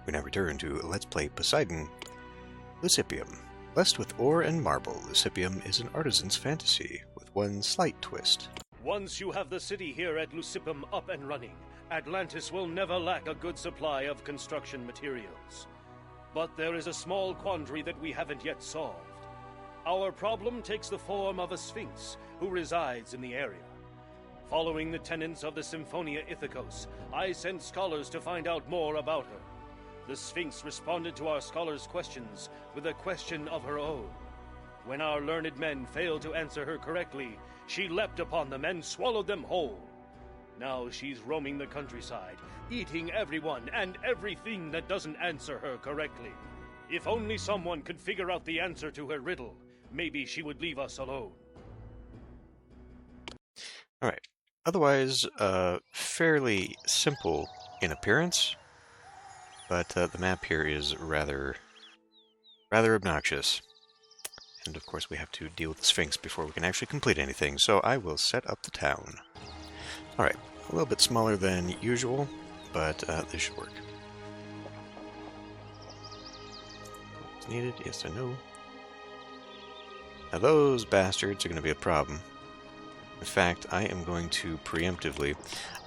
We now return to Let's Play Poseidon, Leucippium. Blessed with ore and marble, Leucippium is an artisan's fantasy, with one slight twist. Once you have the city here at Lucipum up and running, Atlantis will never lack a good supply of construction materials. But there is a small quandary that we haven't yet solved. Our problem takes the form of a Sphinx, who resides in the area. Following the tenets of the Symphonia Ithacos, I sent scholars to find out more about her. The Sphinx responded to our scholars' questions with a question of her own. When our learned men failed to answer her correctly, she leapt upon them and swallowed them whole. Now she's roaming the countryside, eating everyone and everything that doesn't answer her correctly. If only someone could figure out the answer to her riddle, maybe she would leave us alone. Alright. Otherwise, fairly simple in appearance, but the map here is rather obnoxious. And of course we have to deal with the Sphinx before we can actually complete anything, so I will set up the town. Alright, a little bit smaller than usual, but this should work. What's needed? Yes, I know. Now those bastards are going to be a problem. In fact, I am going to preemptively...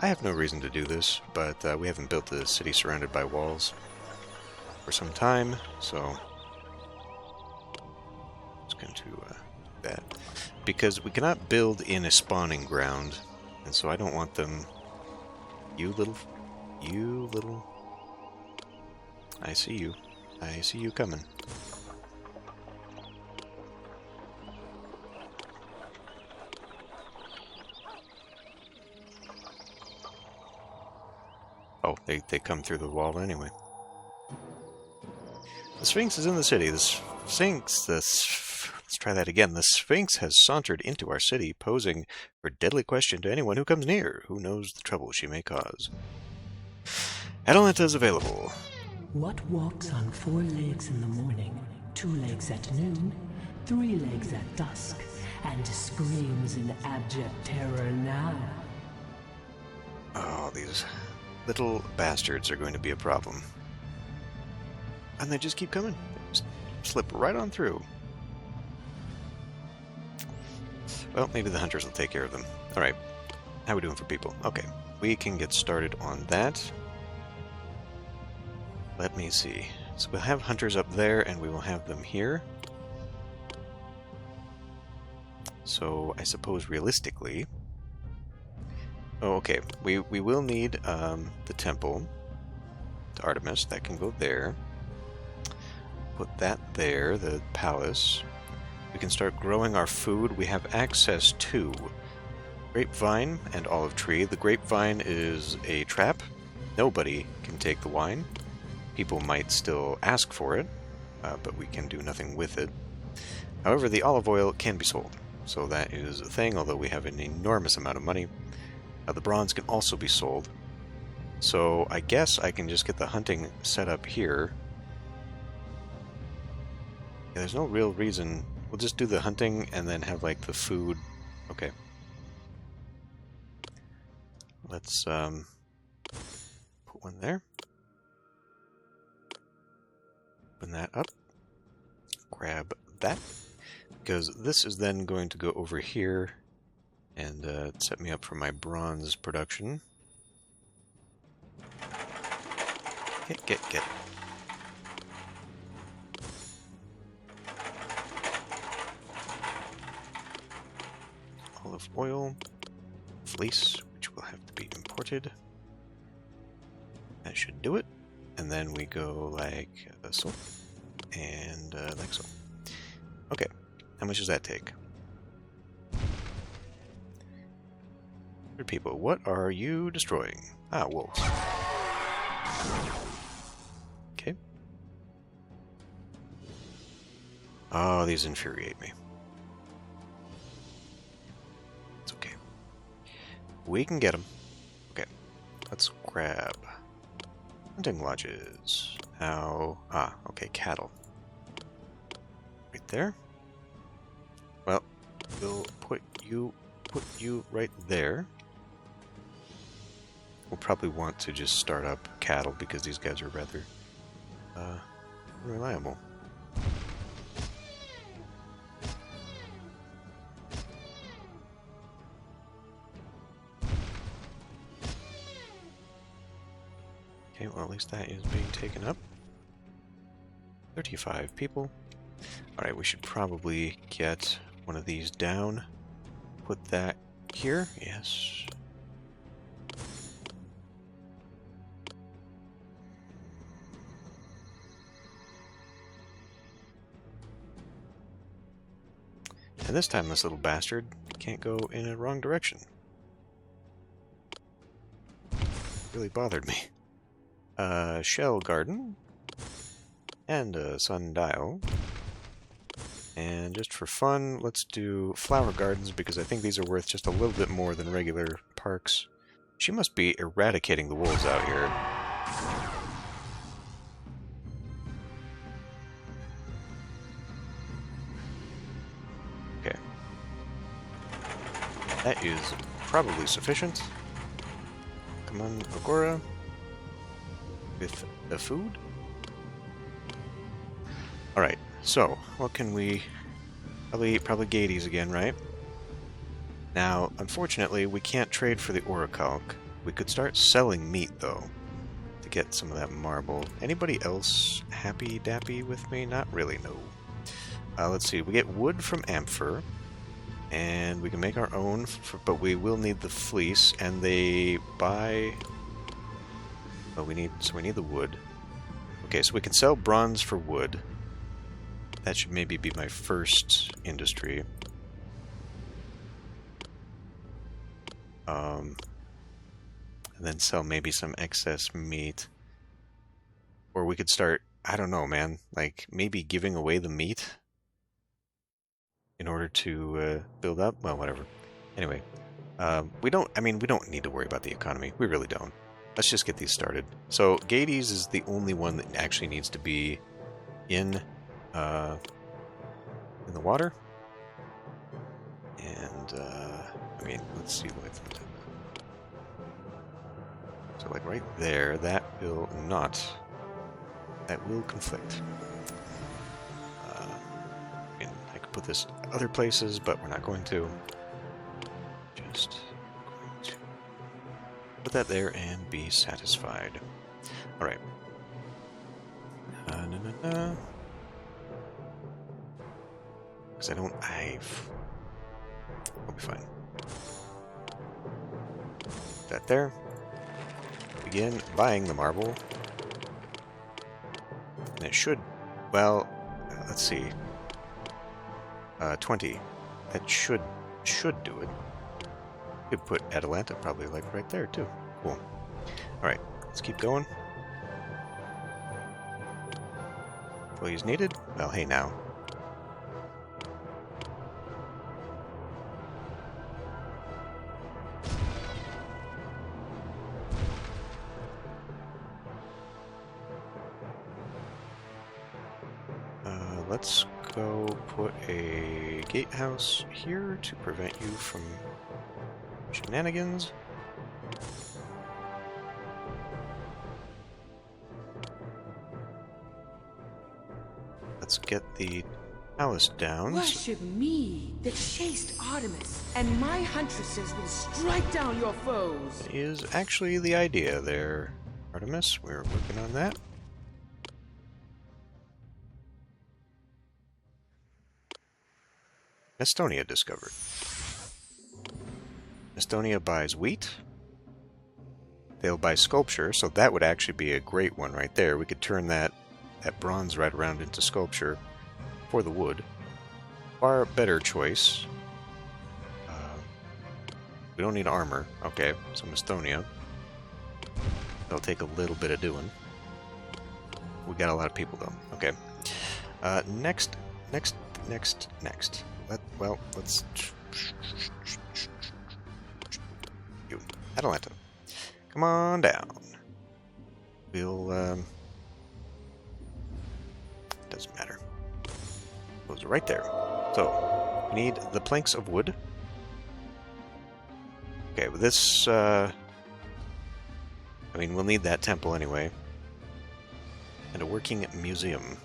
I have no reason to do this, but we haven't built the city surrounded by walls for some time, so... It's going to do that. Because we cannot build in a spawning ground, and so I don't want them... You little... I see you. I see you coming. Oh, they come through the wall anyway. The Sphinx is in the city. Let's try that again. The Sphinx has sauntered into our city, posing her deadly question to anyone who comes near. Who knows the trouble she may cause? Atalanta is available. What walks on 4 legs in the morning, 2 legs at noon, 3 legs at dusk, and screams in abject terror now? Oh, these little bastards are going to be a problem. And they just keep coming. Just slip right on through. Well, maybe the hunters will take care of them. Alright, how are we doing for people? Okay, we can get started on that. Let me see. So we'll have hunters up there, and we will have them here. So, I suppose realistically... Oh, okay. We will need the temple to Artemis. That can go there. Put that there, the palace. We can start growing our food. We have access to grapevine and olive tree. The grapevine is a trap. Nobody can take the wine. People might still ask for it, but we can do nothing with it. However, the olive oil can be sold. So that is a thing, although we have an enormous amount of money. The bronze can also be sold. So I guess I can just get the hunting set up here. Yeah, there's no real reason. We'll just do the hunting and then have like the food. Okay. Let's put one there. Open that up. Grab that. Because this is then going to go over here and set me up for my bronze production. Get. Olive oil, fleece, which will have to be imported. That should do it. And then we go like so, and like so. Okay, how much does that take? People, what are you destroying? Ah, wolves. Okay. Oh, these infuriate me. It's okay. We can get them. Okay. Let's grab hunting lodges. How? Ah, okay, cattle. Right there. Well, we'll put you right there. We'll probably want to just start up cattle because these guys are rather unreliable. Okay, well, at least that is being taken up. 35 people. Alright, we should probably get one of these down. Put that here. Yes. And this time this little bastard can't go in a wrong direction. Really bothered me. Shell garden. And a sundial. And just for fun, let's do flower gardens because I think these are worth just a little bit more than regular parks. She must be eradicating the wolves out here. Okay. That is probably sufficient. Come on, Agora. With the food. Alright, so, what can we... Probably Gades again, right? Now, unfortunately, we can't trade for the orichalc. We could start selling meat, though, to get some of that marble. Anybody else happy-dappy with me? Not really, no. Let's see, we get wood from Ampher, and we can make our own, but we will need the fleece, and they buy... Oh, we need the wood. Okay, so we can sell bronze for wood. That should maybe be my first industry. And then sell maybe some excess meat. Or we could start, I don't know, man, like maybe giving away the meat in order to build up. Well, whatever. Anyway, we don't need to worry about the economy. We really don't. Let's just get these started. So Gades is the only one that actually needs to be in the water. And I mean, let's see what. So like right there, that will not. That will conflict. I mean, I could put this other places, but we're not going to. Just going to put that there and be satisfied. All right. Because I'll be fine. That there. Begin buying the marble. And it should, well, let's see. 20. That should do it. Could put Atalanta probably like right there too. Cool. Alright, let's keep going. Employees needed? Well, hey now. Let's go put a gatehouse here to prevent you from shenanigans. Let's get the palace down. Worship me, the chaste Artemis, and my huntresses will strike down your foes. That is actually the idea there, Artemis. We're working on that. Estonia discovered. Estonia buys wheat. They'll buy sculpture, so that would actually be a great one right there. We could turn that bronze right around into sculpture for the wood. Far better choice. We don't need armor. Okay, so Estonia. That'll take a little bit of doing. We got a lot of people though. Okay. Next. Let's... You, Atalanta. Come on down. We'll, doesn't matter. Goes right there. So, we need the planks of wood. Okay, with this, I mean, we'll need that temple anyway. and a working museum.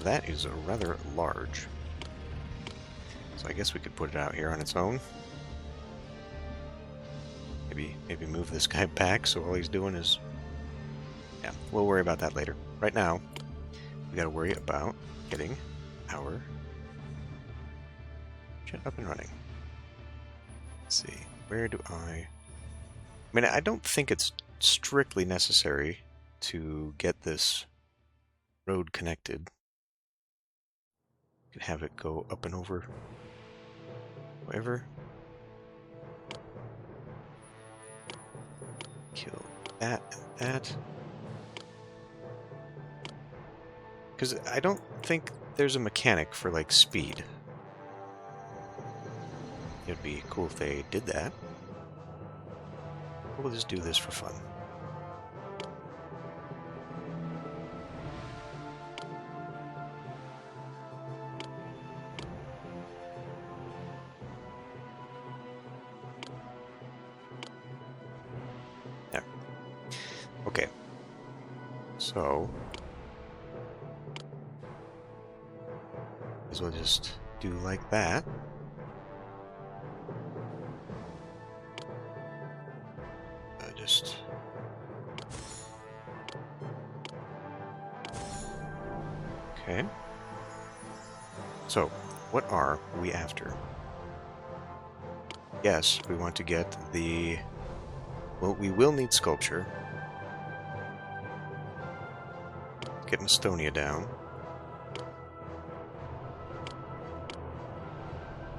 That is rather large. So I guess we could put it out here on its own. Maybe move this guy back so all he's doing is... Yeah, we'll worry about that later. Right now, we gotta worry about getting our shit up and running. Let's see, where do I mean, I don't think it's strictly necessary to get this road connected. You can have it go up and over. Whatever. Kill that and that. Because I don't think there's a mechanic for, like, speed. It would be cool if they did that. We'll just do this for fun. There. Okay. So... we'll just do like that. Just... okay. So, what are we after? Yes, we want to get the... well, we will need sculpture. Getting Estonia down.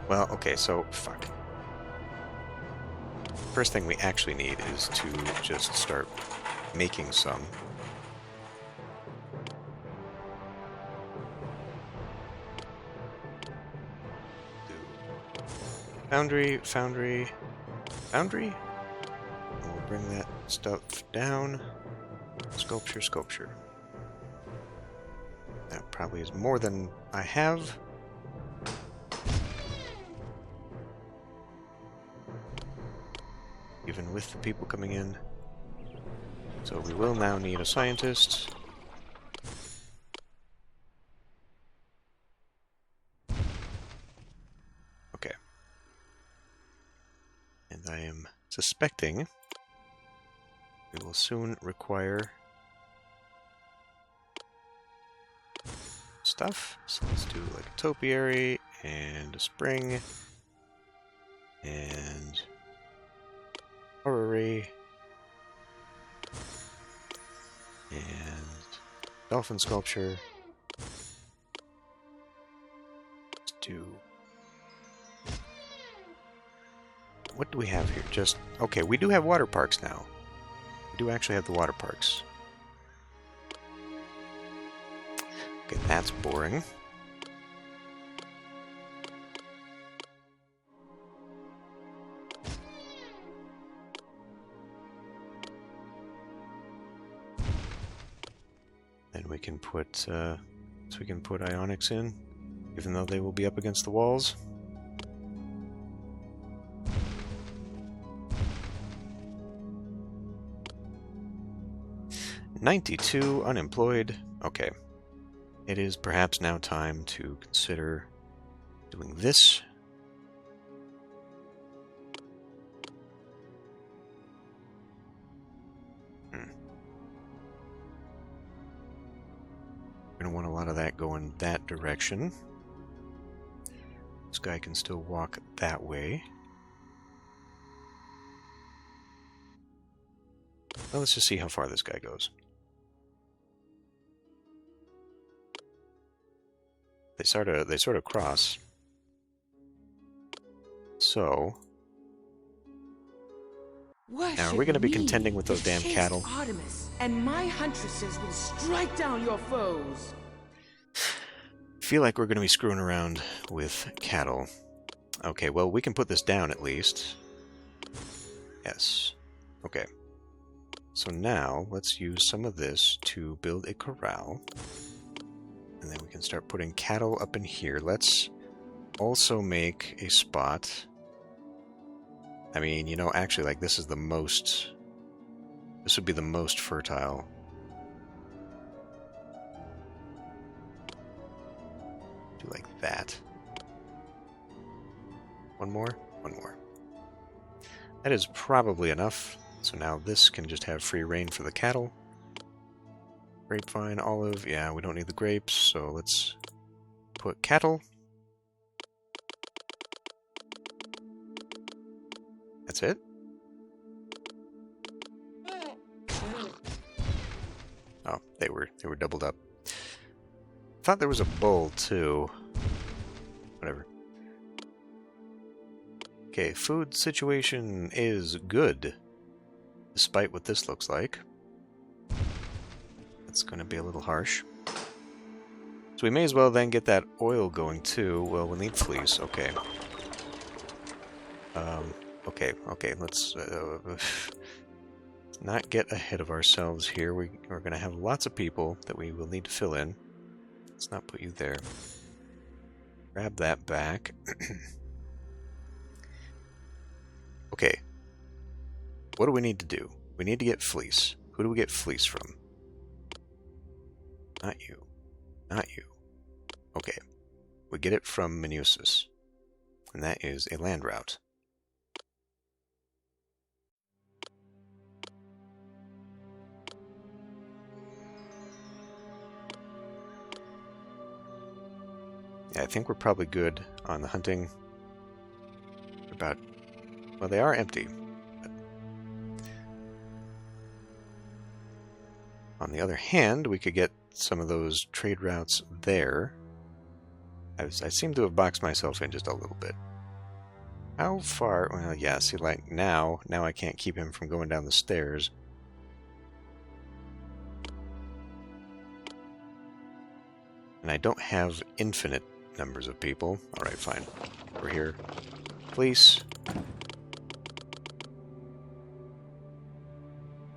Well, okay, so, fuck. First thing we actually need is to just start making some. Foundry. We'll bring that stuff down. Sculpture. That probably is more than I have. Even with the people coming in. So we will now need a scientist. Okay. And I am suspecting we will soon require stuff. So let's do like a topiary and a spring and orrery and dolphin sculpture. Let's do... what do we have here? Just... okay, we do have water parks now. We do actually have the water parks. Okay, that's boring. Then we can put, so we can put ionics in, even though they will be up against the walls. $92 unemployed. Okay. It is perhaps now time to consider doing this. We're going to want a lot of that going that direction. This guy can still walk that way. Well, let's just see how far this guy goes. They sort of cross. So now are we going to be contending with those damn cattle? Artemis, and my huntresses will strike down your foes. I feel like we're going to be screwing around with cattle. Okay, well, we can put this down at least. Yes. Okay. So now let's use some of this to build a corral. And then we can start putting cattle up in here. Let's also make a spot. I mean, you know, actually, like, this is the most This would be the most fertile. Do like that. One more? One more. That is probably enough. So now this can just have free reign for the cattle. Grapevine, olive. Yeah, we don't need the grapes, so let's put cattle. That's it? Oh, they were doubled up. Thought there was a bull too. Whatever. Okay, food situation is good, despite what this looks like. It's going to be a little harsh. So we may as well then get that oil going too. Well, we'll need fleece. Okay. Okay. Let's not get ahead of ourselves here. We're going to have lots of people that we will need to fill in. Let's not put you there. Grab that back. Okay. What do we need to do? We need to get fleece. Who do we get fleece from? Not you. Not you. Okay. We get it from Minusus. And that is a land route. Yeah, I think we're probably good on the hunting. About... Well, they are empty. But on the other hand, we could get some of those trade routes there. I seem to have boxed myself in just a little bit. How far? Well, yeah, see, like now I can't keep him from going down the stairs. And I don't have infinite numbers of people. Alright, fine. We're here. Please.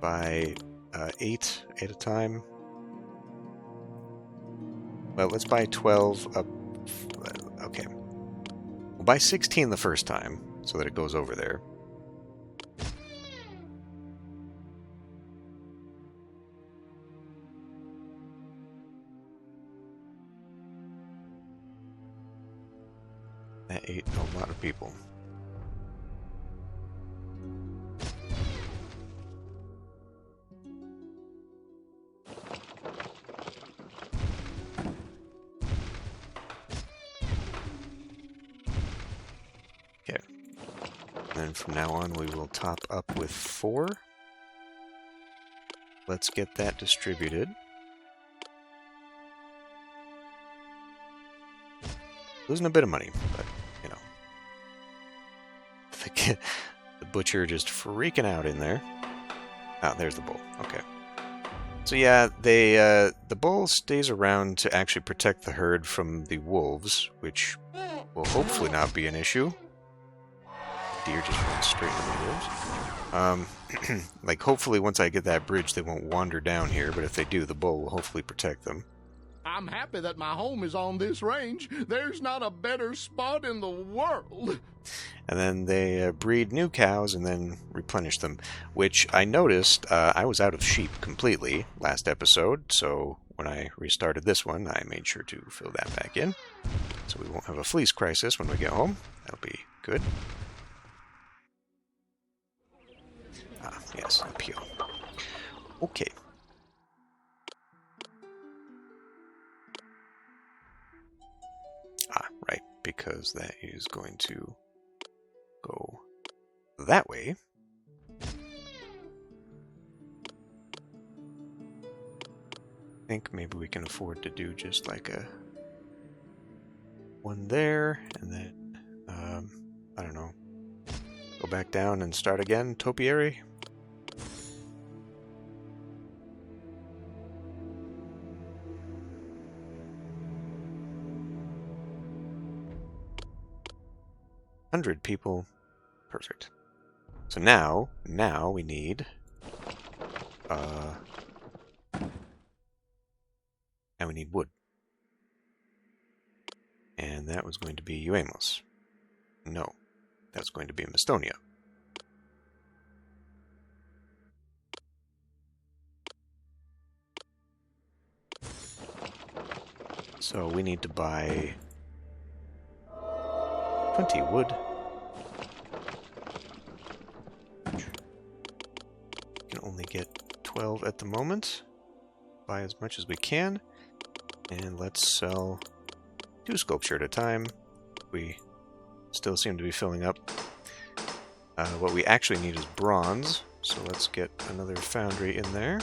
By 8 at a time. Well, let's buy 12 up. Okay. We'll buy 16 the first time, so that it goes over there. That ate a lot of people. And from now on we will top up with 4. Let's get that distributed. Losing a bit of money, but, you know. The butcher just freaking out in there. Oh, there's the bull. Okay. So yeah, the bull stays around to actually protect the herd from the wolves, which will hopefully not be an issue. Deer just went straight into the wolves. Like, hopefully once I get that bridge, they won't wander down here, but if they do, the bull will hopefully protect them. I'm happy that my home is on this range. There's not a better spot in the world. And then they breed new cows and then replenish them, which I noticed I was out of sheep completely last episode, so when I restarted this one, I made sure to fill that back in. So we won't have a fleece crisis when we get home. That'll be good. Ah, yes, appeal. Okay. Ah, right, because that is going to go that way. I think maybe we can afford to do just like a one there, and then, I don't know, go back down and start again, topiary. People. Perfect. So now we need and we need wood. And that was going to be Uamos. No, that's going to be Mastonia. So we need to buy 20 wood. We can only get 12 at the moment. Buy as much as we can. And let's sell 2 sculpture at a time. We still seem to be filling up. What we actually need is bronze. So let's get another foundry in there.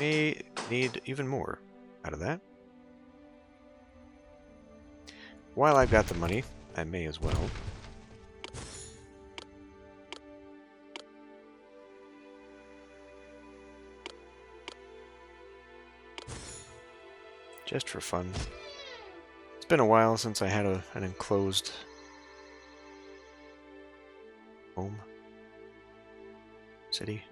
May need even more out of that. While I've got the money, I may as well. Just for fun. It's been a while since I had an enclosed home. City.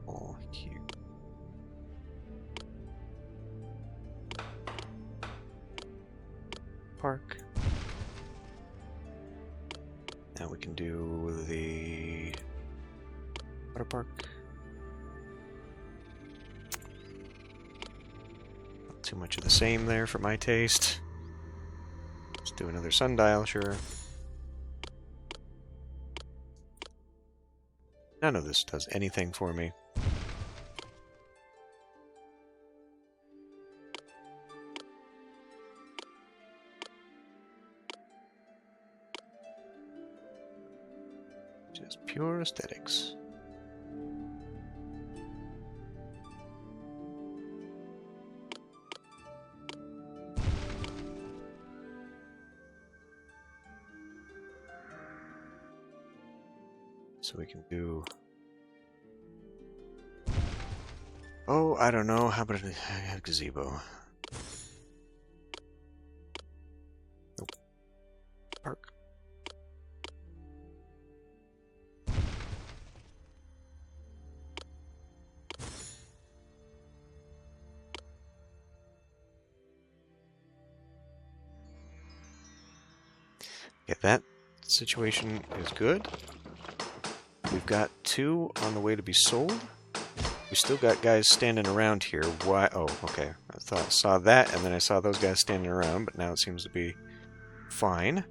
Oh, cute. Park. Now we can do the water park. Not too much of the same there for my taste. Let's do another sundial, sure. None of this does anything for me. Just pure aesthetics. So we can do... Oh, I don't know. How about a gazebo? Nope. Park. Okay, that situation is good. We've got 2 on the way to be sold. We still got guys standing around here. Why? Oh, okay. Saw that, and then I saw those guys standing around, but now it seems to be fine.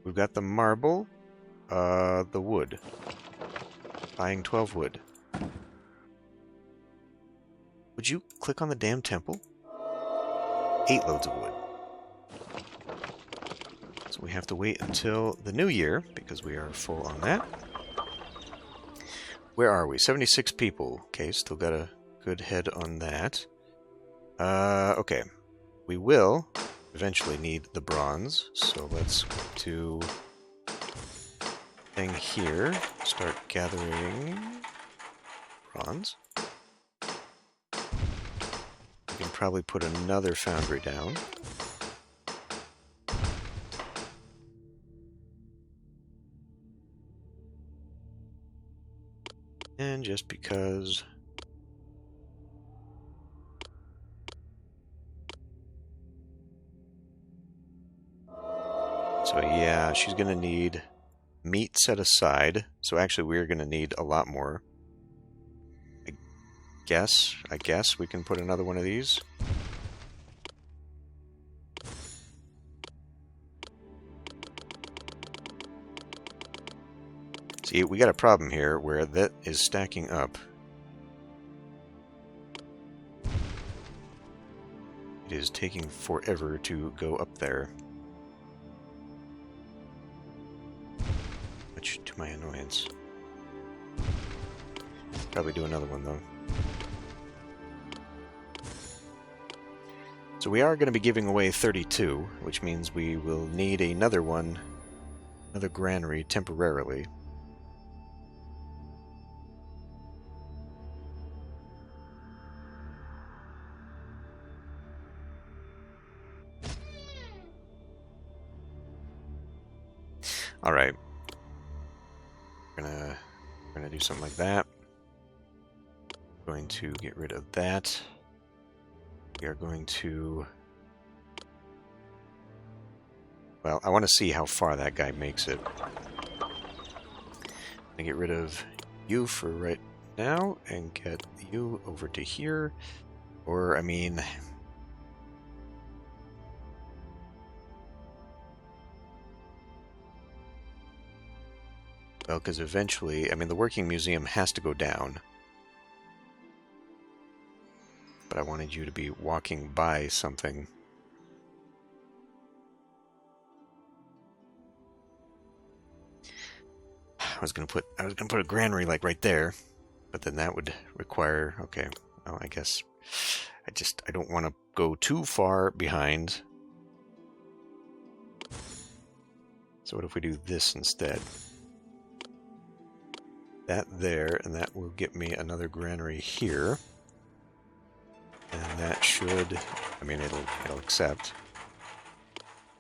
We've got the marble, the wood. Buying 12 wood. Would you click on the damn temple? 8 loads of wood. So we have to wait until the new year, because we are full on that. Where are we? 76 people. Okay, still got a good head on that. Okay. We will eventually need the bronze, so let's go to thing here. Start gathering bronze. We can probably put another foundry down. And just because... So yeah, she's going to need meat set aside. So actually we're going to need a lot more. I guess we can put another one of these. See, we got a problem here where that is stacking up. It is taking forever to go up there. Much to my annoyance. Probably do another one, though. So we are going to be giving away 32, which means we will need another one, another granary temporarily. Alright. We're gonna We're going to do something like that. Going to get rid of that. We are going to... Well, I want to see how far that guy makes it. I'm going to get rid of you for right now and get you over to here. Or, I mean... Well, because eventually, I mean, the working museum has to go down. But I wanted you to be walking by something. I was gonna put a granary like right there, but then that would require, okay, well, I guess I don't want to go too far behind. So what if we do this instead? That there, and that will get me another granary here. And that should, I mean, it'll accept.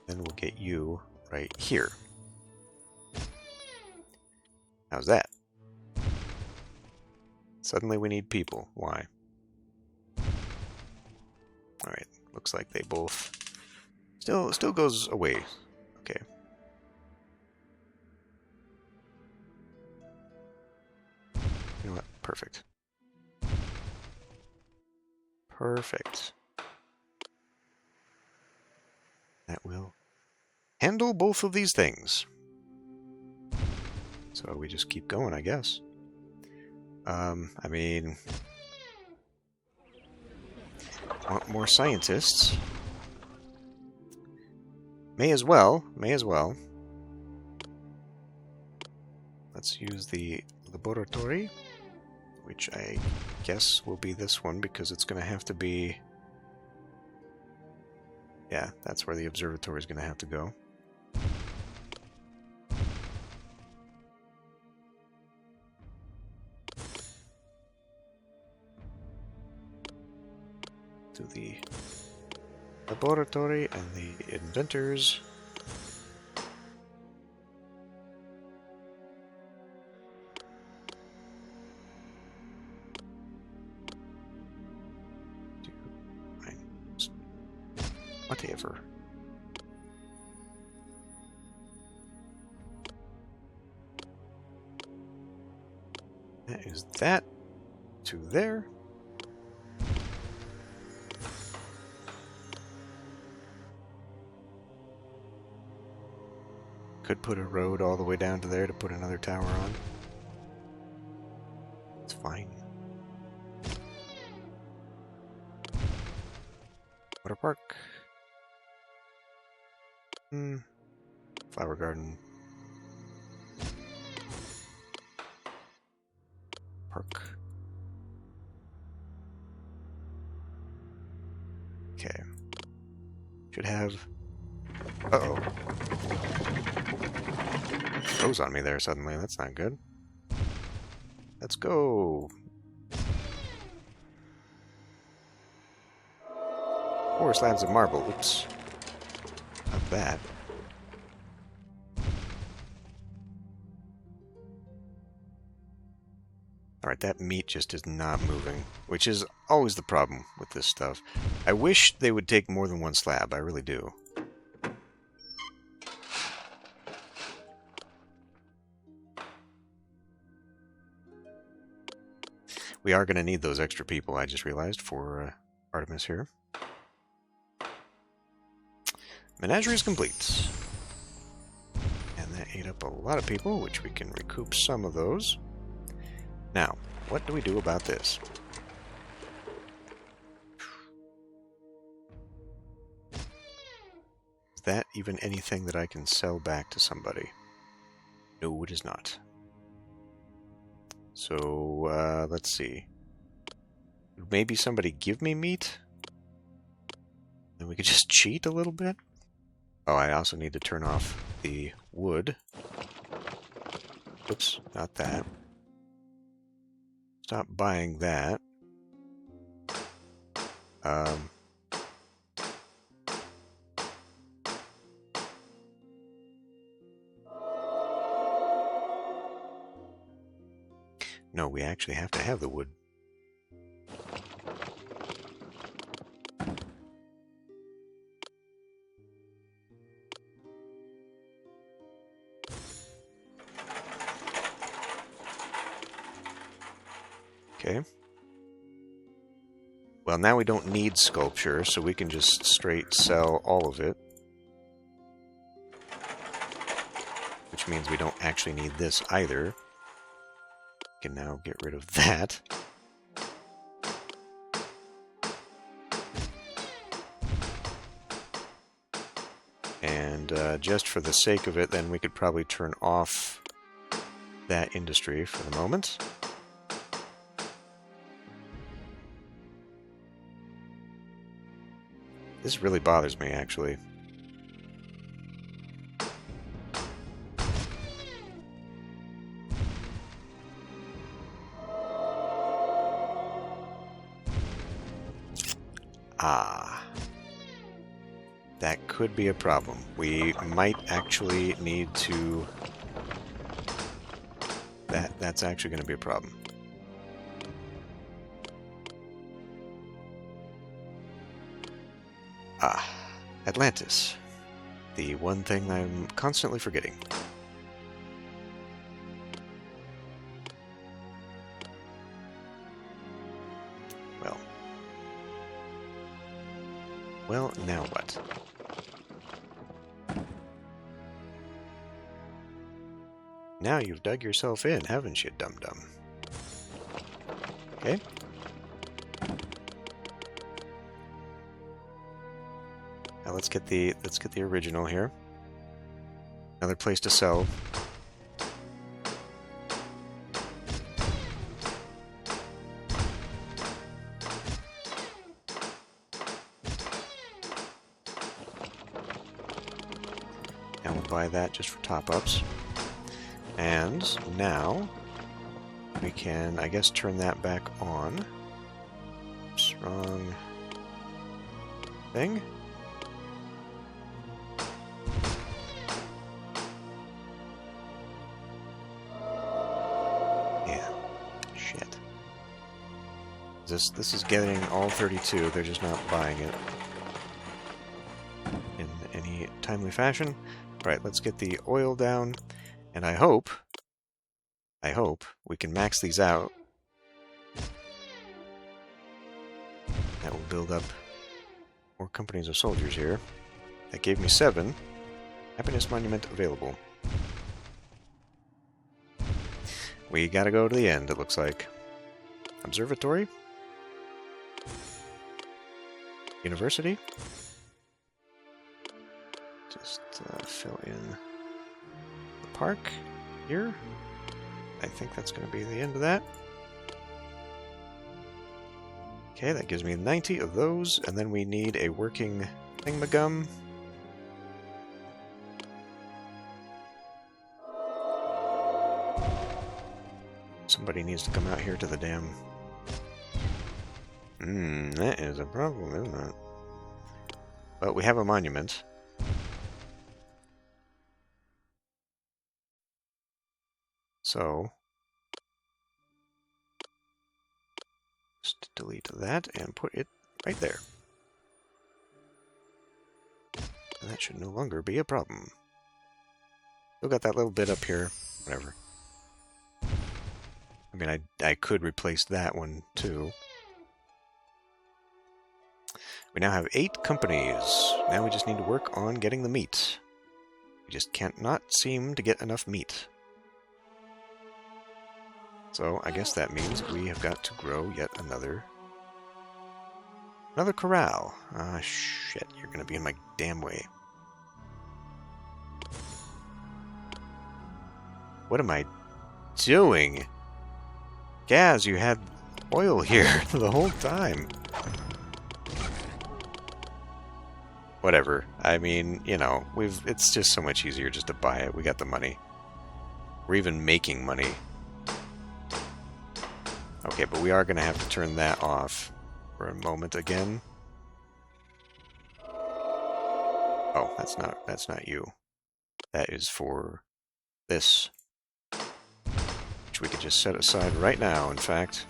Then we'll get you right here. How's that? Suddenly we need people. Why? Alright, looks like they both... Still goes away. Okay. You know what? Perfect. Perfect. That will handle both of these things. So we just keep going, I guess. I mean... Want more scientists. May as well. Let's use the laboratory, which I guess will be this one because it's going to have to be... Yeah, that's where the observatory is going to have to go. To the laboratory and the inventors. Whatever. That is that to there. Could put a road all the way down to there to put another tower on. It's fine. Water park. Flower garden. Park. Okay. Should have... Uh-oh. Froze on me there suddenly. That's not good. Let's go. 4 slabs of marble. Oops. Not bad. Alright, that meat just is not moving, which is always the problem with this stuff. I wish they would take more than 1 slab, I really do. We are going to need those extra people, I just realized, for Artemis here. Menagerie is complete. And that ate up a lot of people, which we can recoup some of those. Now, what do we do about this? Is that even anything that I can sell back to somebody? No, it is not. So, let's see. Maybe somebody give me meat? Then we could just cheat a little bit? Oh, I also need to turn off the wood. Oops, not that. Stop buying that. No, we actually have to have the wood. Okay. Well, now we don't need sculpture, so we can just straight sell all of it. Which means we don't actually need this either. We can now get rid of that. And just for the sake of it, then we could probably turn off that industry for the moment. This really bothers me, actually. Ah. That could be a problem. We might actually need to... That's actually going to be a problem. Ah, Atlantis. The one thing I'm constantly forgetting. Well, now what? Now you've dug yourself in, haven't you, dum-dum? Okay. Now let's get the original here. Another place to sell. And we'll buy that just for top-ups. And now we can, I guess, turn that back on. Oops, wrong thing. Yeah, shit. This is getting all 32. They're just not buying it in any timely fashion. Right, let's get the oil down. And I hope we can max these out. That will build up more companies of soldiers here. That gave me 7. Happiness Monument available. We gotta go to the end, it looks like. Observatory? University? Just fill in park here. I think that's going to be the end of that. Okay, that gives me 90 of those, and then we need a working thingamagum. Somebody needs to come out here to the dam. That is a problem, isn't it? But we have a monument. So, just delete that and put it right there. And that should no longer be a problem. Still got that little bit up here, whatever. I mean, I could replace that one too. We now have 8 companies. Now we just need to work on getting the meat. We just can't not seem to get enough meat. So I guess that means we have got to grow yet another corral. Ah, shit, you're gonna be in my damn way. What am I doing? Gaz, you had oil here the whole time. Whatever. I mean, you know, it's just so much easier just to buy it. We got the money. We're even making money. Okay, but we are going to have to turn that off for a moment again. Oh, that's not you. That is for this. which we could just set aside right now, in fact.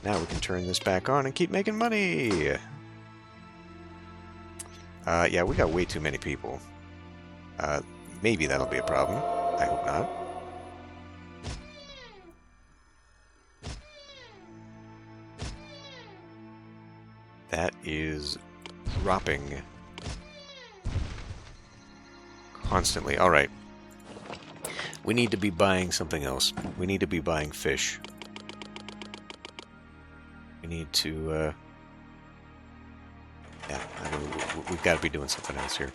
Now we can turn this back on and keep making money! Yeah, we got way too many people. Maybe that'll be a problem. I hope not. That is dropping constantly. Alright. We need to be buying something else. We need to be buying fish. We need to, yeah, I mean, we've got to be doing something else here.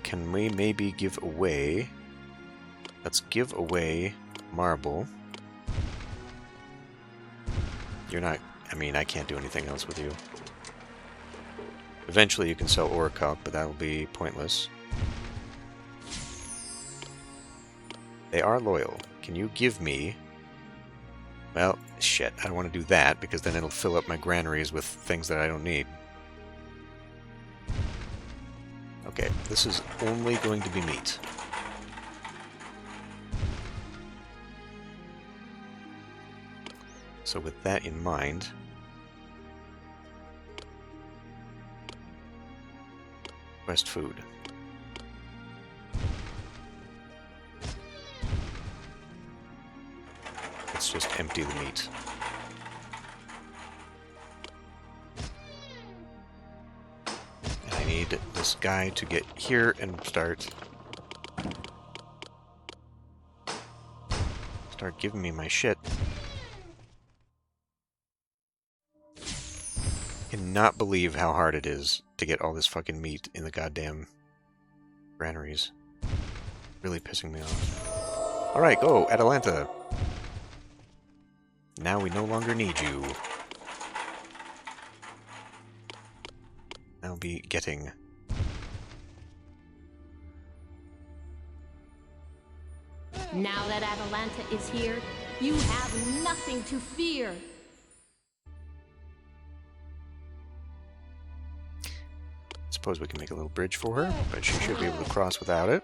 Can we maybe give away... Let's give away marble. You're not... I mean, I can't do anything else with you. Eventually you can sell orichalc, but that will be pointless. They are loyal. Can you give me... Well, shit, I don't want to do that, because then it'll fill up my granaries with things that I don't need. Okay, this is only going to be meat. So with that in mind... Request food. Let's just empty the meat. And I need this guy to get here and start giving me my shit. Cannot believe how hard it is to get all this fucking meat in the goddamn granaries. Really pissing me off. Alright, go, Atalanta! Now we no longer need you. I'll be getting... Now that Atalanta is here, you have nothing to fear. Suppose we can make a little bridge for her, but she should be able to cross without it.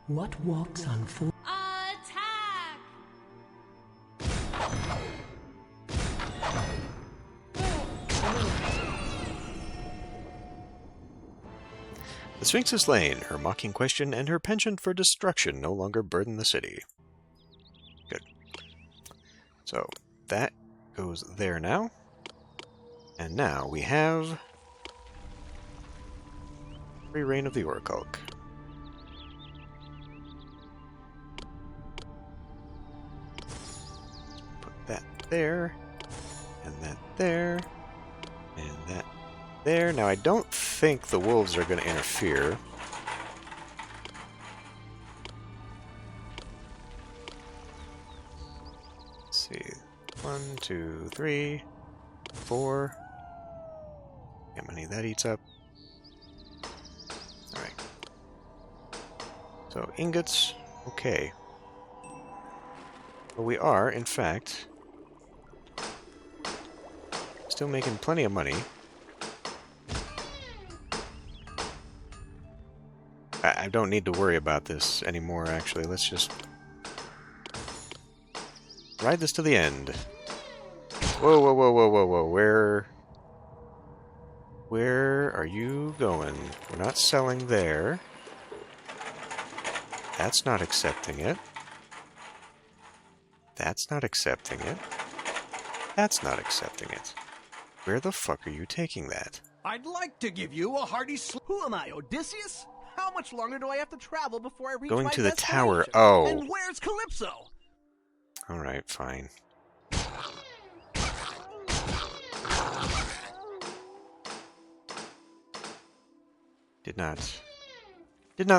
What walks on four... Attack! The Sphinx is slain. Her mocking question and her penchant for destruction no longer burden the city. Good. So, that goes there now. And now we have... free reign of the orichalc. Put that there. And that there. And that there. Now, I don't think the wolves are going to interfere. Let's see. 1, 2, 3, 4. How many that eats up? Alright. So, ingots. Okay. Well, we are, in fact, still making plenty of money. I don't need to worry about this anymore, actually. Let's just ride this to the end. Whoa, whoa, whoa, whoa, whoa, whoa. Where are you going? We're not selling there. That's not accepting it. That's not accepting it. That's not accepting it. Where the fuck are you taking that? I'd like to give you a hearty Who am I, Odysseus? How much longer do I have to travel before I reach Going my to the tower. destination? Oh. And where's Calypso? Alright, fine. Did not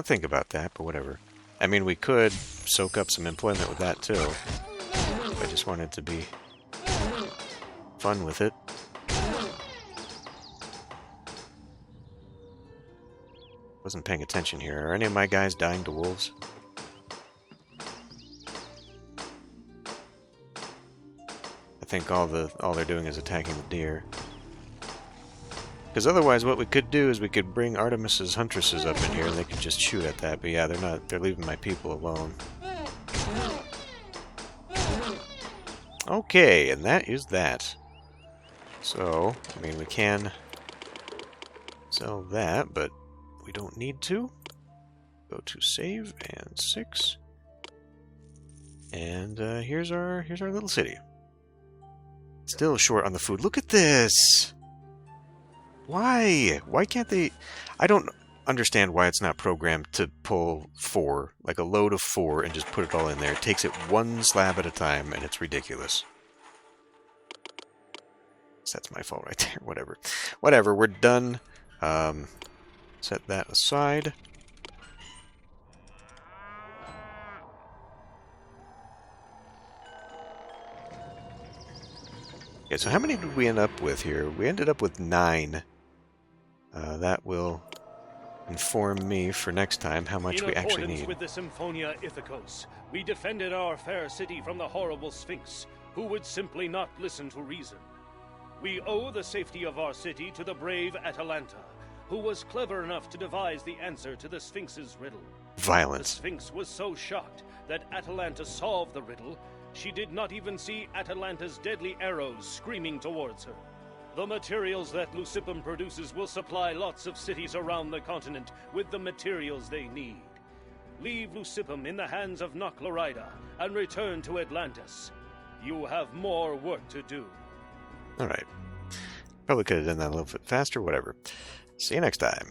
think about that, but whatever. I mean, we could soak up some employment with that, too. I just wanted to be fun with it. Wasn't paying attention here. Are any of my guys dying to wolves? I think all they're doing is attacking the deer. Because otherwise what we could do is we could bring Artemis's huntresses up in here and they could just shoot at that. But yeah, they're leaving my people alone. Okay, and that is that. So, I mean, we can sell that, but we don't need to. Go to save and 6. And here's our little city. Still short on the food. Look at this! Why? Why can't they... I don't understand why it's not programmed to pull 4, like a load of 4, and just put it all in there. It takes it one slab at a time, and it's ridiculous. So that's my fault right there. Whatever. Whatever, we're done. Set that aside. Okay, so how many did we end up with here? We ended up with 9. That will inform me for next time how much we actually need. In accordance with the Symphonia Ithacos, we defended our fair city from the horrible Sphinx, who would simply not listen to reason. We owe the safety of our city to the brave Atalanta, who was clever enough to devise the answer to the Sphinx's riddle. Violence. The Sphinx was so shocked that Atalanta solved the riddle, she did not even see Atalanta's deadly arrows screaming towards her. The materials that Lucipum produces will supply lots of cities around the continent with the materials they need. Leave Lucipum in the hands of Noclorida and return to Atlantis. You have more work to do. Alright. Probably could have done that a little bit faster, whatever. See you next time.